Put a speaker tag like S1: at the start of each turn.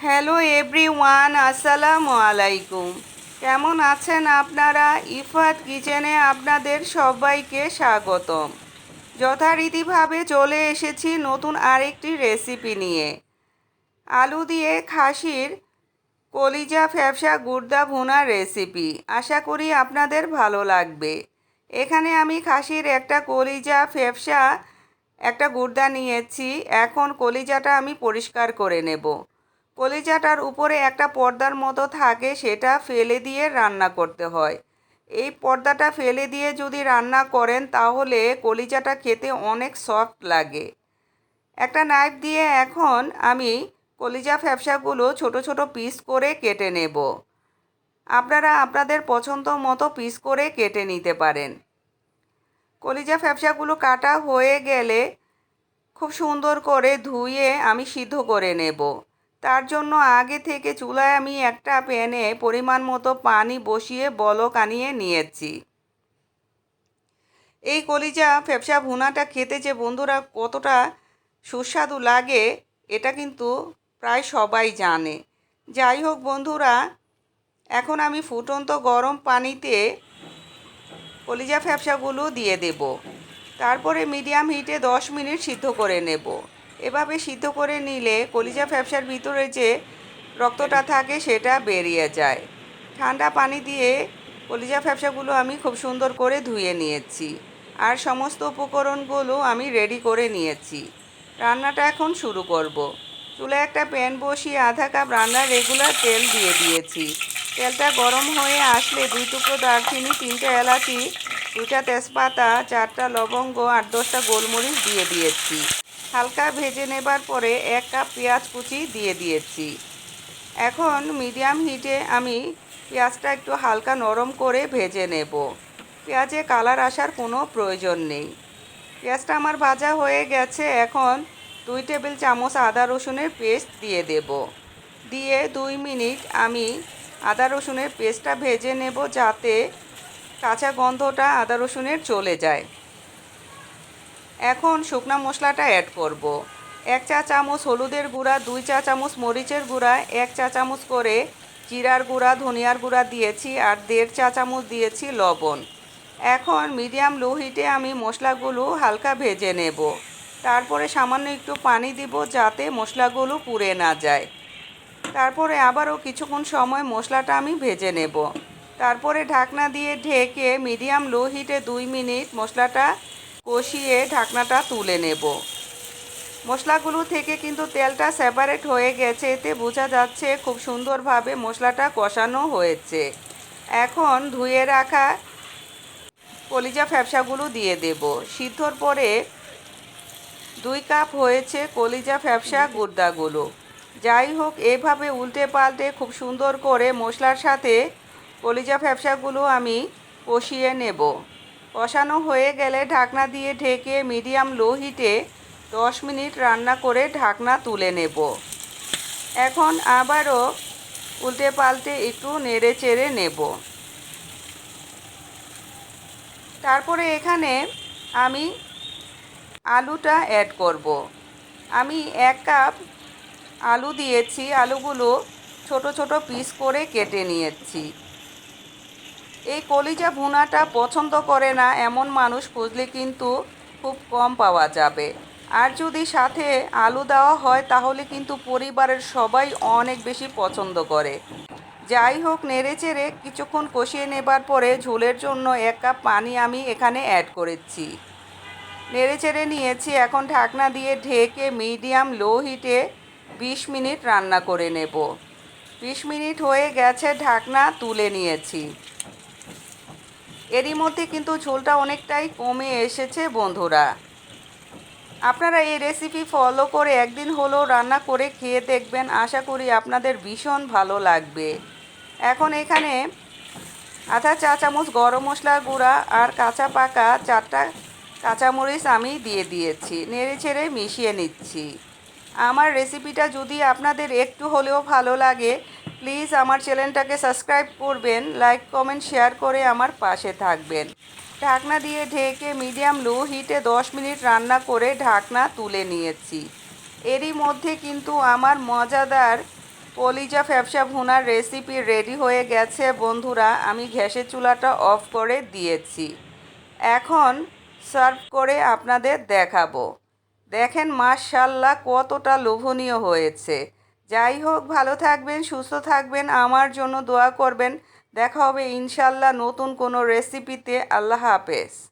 S1: Hello everyone, আসসালামু আলাইকুম। কেমন আছেন আপনারা? ইফাত কিচেনে আপনাদের সবাইকে স্বাগতম। যথারীতিভাবে চলে এসেছি নতুন আরেকটি রেসিপি নিয়ে। আলু দিয়ে খাসির কলিজা ফ্যাপসা গুর্দা ভুনার রেসিপি। আশা করি আপনাদের ভালো লাগবে। এখানে আমি খাসির একটা কলিজা ফ্যাপসা একটা গুর্দা নিয়েছি। এখন কলিজাটা আমি পরিষ্কার করে নেব। কলিজাটার উপরে একটা পর্দার মতো থাকে, সেটা ফেলে দিয়ে রান্না করতে হয়। এই পর্দাটা ফেলে দিয়ে যদি রান্না করেন তাহলে কলিজাটা খেতে অনেক সফট লাগে। একটা নাইফ দিয়ে এখন আমি কলিজা ফ্যাপসাগুলো ছোট ছোট পিস করে কেটে নেব। আপনারা আপনাদের পছন্দ মতো পিস করে কেটে নিতে পারেন। কলিজা ফ্যাপসাগুলো কাটা হয়ে গেলে খুব সুন্দর করে ধুয়ে আমি সিদ্ধ করে নেব। তার জন্য আগে থেকে চুলায় আমি একটা প্যানে পরিমাণ মতো পানি বসিয়ে বলক আনিয়ে নিয়েছি। এই কলিজা ফ্যাপসা ভুনাটা খেতে যে বন্ধুরা কতটা সুস্বাদু লাগে এটা কিন্তু প্রায় সবাই জানে। যাই হোক বন্ধুরা, এখন আমি ফুটন্ত গরম পানিতে কলিজা ফ্যাপসাগুলো দিয়ে দেব। তারপরে মিডিয়াম হিটে 10 মিনিট সিদ্ধ করে নেব। এভাবে সিদ্ধ করে নিলে কলিজা ফ্যাপসার ভিতরে যে রক্তটা থাকে সেটা বেরিয়ে যায়। ঠান্ডা পানি দিয়ে কলিজা ফ্যাপসাগুলো আমি খুব সুন্দর করে ধুয়ে নিয়েছি। আর সমস্ত উপকরণগুলো আমি রেডি করে নিয়েছি। রান্নাটা এখন শুরু করব। চুলায় একটা প্যান বসিয়ে আধা কাপ রান্নার রেগুলার তেল দিয়ে দিয়েছি। তেলটা গরম হয়ে আসলে 2 টুকরো দারচিনি, 3টে এলাচি, 2টা তেজপাতা, 4টা লবঙ্গ আর 10টা গোলমরিচ দিয়ে দিয়েছি। হালকা ভেজে নেবার পরে 1 কাপ পেঁয়াজ কুচি দিয়ে দিয়েছি। এখন মিডিয়াম হিটে আমি পেঁয়াজটা একটু হালকা নরম করে ভেজে নেব। পেঁয়াজে কালার আসার কোনো প্রয়োজন নেই। পেঁয়াজটা আমার ভাজা হয়ে গেছে। এখন 2 টেবিল চামচ আদা রসুনের পেস্ট দিয়ে দেব। দিয়ে 2 মিনিট আমি আদা রসুনের পেস্টটা ভেজে নেব, যাতে কাঁচা গন্ধটা আদা রসুনের চলে যায়। এখন শুকনো মশলাটা অ্যাড করব। 1 চা চামচ হলুদের গুঁড়া, 2 চা চামচ মরিচের গুঁড়া, 1 চা চামচ করে জিরার গুঁড়া, ধনিয়ার গুঁড়া দিয়েছি আর 1.5 চা চামচ দিয়েছি লবণ। এখন মিডিয়াম লো হিটে আমি মশলাগুলো হালকা ভেজে নেব। তারপরে সামান্য একটু পানি দিব যাতে মশলাগুলো পুড়ে না যায়। তারপরে আবারও কিছুক্ষণ সময় মশলাটা আমি ভেজে নেব। তারপরে ঢাকনা দিয়ে ঢেকে মিডিয়াম লো হিটে 2 মিনিট মশলাটা কষিয়ে ঢাকনাটা তুলে নেব। মশলাগুলো থেকে কিন্তু তেলটা সেপারেট হয়ে গেছে, এতে বোঝা যাচ্ছে খুব সুন্দরভাবে মশলাটা কষানো হয়েছে। এখন ধুয়ে রাখা কলিজা ফ্যাপসাগুলো দিয়ে দেব। সিদ্ধর পরে 2 কাপ হয়েছে কলিজা ফ্যাপসা গুর্দাগুলো। যাই হোক, এভাবে উল্টে পাল্টে খুব সুন্দর করে মশলার সাথে কলিজা ফ্যাপসাগুলো আমি কষিয়ে নেব। কষানো হয়ে গেলে ঢাকনা দিয়ে ঢেকে মিডিয়াম লো হিটে 10 মিনিট রান্না করে ঢাকনা তুলে নেব। এখন আবারও উল্টে পাল্টে একটু নেড়ে চেড়ে নেব। তারপরে এখানে আমি আলুটা অ্যাড করব। আমি 1 কাপ আলু দিয়েছি। আলুগুলো ছোট ছোট পিস করে কেটে নিয়েছি। এই কলিজা ভুনাটা পছন্দ করে না এমন মানুষ খুঁজলে কিন্তু খুব কম পাওয়া যাবে। আর যদি সাথে আলু দেওয়া হয় তাহলে কিন্তু পরিবারের সবাই অনেক বেশি পছন্দ করে। যাই হোক, নেড়েচেড়ে কিছুক্ষণ কষিয়ে নেবার পরে ঝোলের জন্য 1 কাপ পানি আমি এখানে অ্যাড করেছি। নেড়েচেড়ে নিয়েছি। এখন ঢাকনা দিয়ে ঢেকে মিডিয়াম লো হিটে 20 মিনিট রান্না করে নেব। 20 মিনিট হয়ে গেছে, ঢাকনা তুলে নিয়েছি। এরই মধ্যে কিন্তু ঝোলটা অনেকটাই কমে এসেছে বন্ধুরা। আপনারা এই রেসিপি ফলো করে একদিন হলেও রান্না করে খেয়ে দেখবেন। আশা করি আপনাদের ভীষণ ভালো লাগবে। এখন এখানে আধা চা চামচ গরম মশলার গুঁড়া আর কাঁচা পাকা 4টা কাঁচামরিচ আমি দিয়ে দিয়েছি। নেড়ে ছেড়ে মিশিয়ে নিচ্ছি। আমার রেসিপিটা যদি আপনাদের একটু হলেও ভালো লাগে, প্লিজ আমার চ্যানেলটাকে সাবস্ক্রাইব করবেন, লাইক কমেন্ট শেয়ার করে আমার পাশে থাকবেন। ঢাকনা দিয়ে ঢেকে মিডিয়াম লো হিটে 10 মিনিট রান্না করে ঢাকনা তুলে নিয়েছি। এরই মধ্যে কিন্তু আমার মজাদার কলিজা ফ্যাপসা ভুনার রেসিপি রেডি হয়ে গেছে বন্ধুরা। আমি গ্যাসের চুলাটা অফ করে দিয়েছি। এখন সার্ভ করে আপনাদের দেখাবো। দেখেন মাশাআল্লাহ কতটা লোভনীয় হয়েছে। যাই হোক, ভালো থাকবেন, সুস্থ থাকবেন, আমার জন্য দোয়া করবেন। দেখা হবে ইনশাআল্লাহ নতুন কোনো রেসিপিতে। আল্লাহ হাফেজ।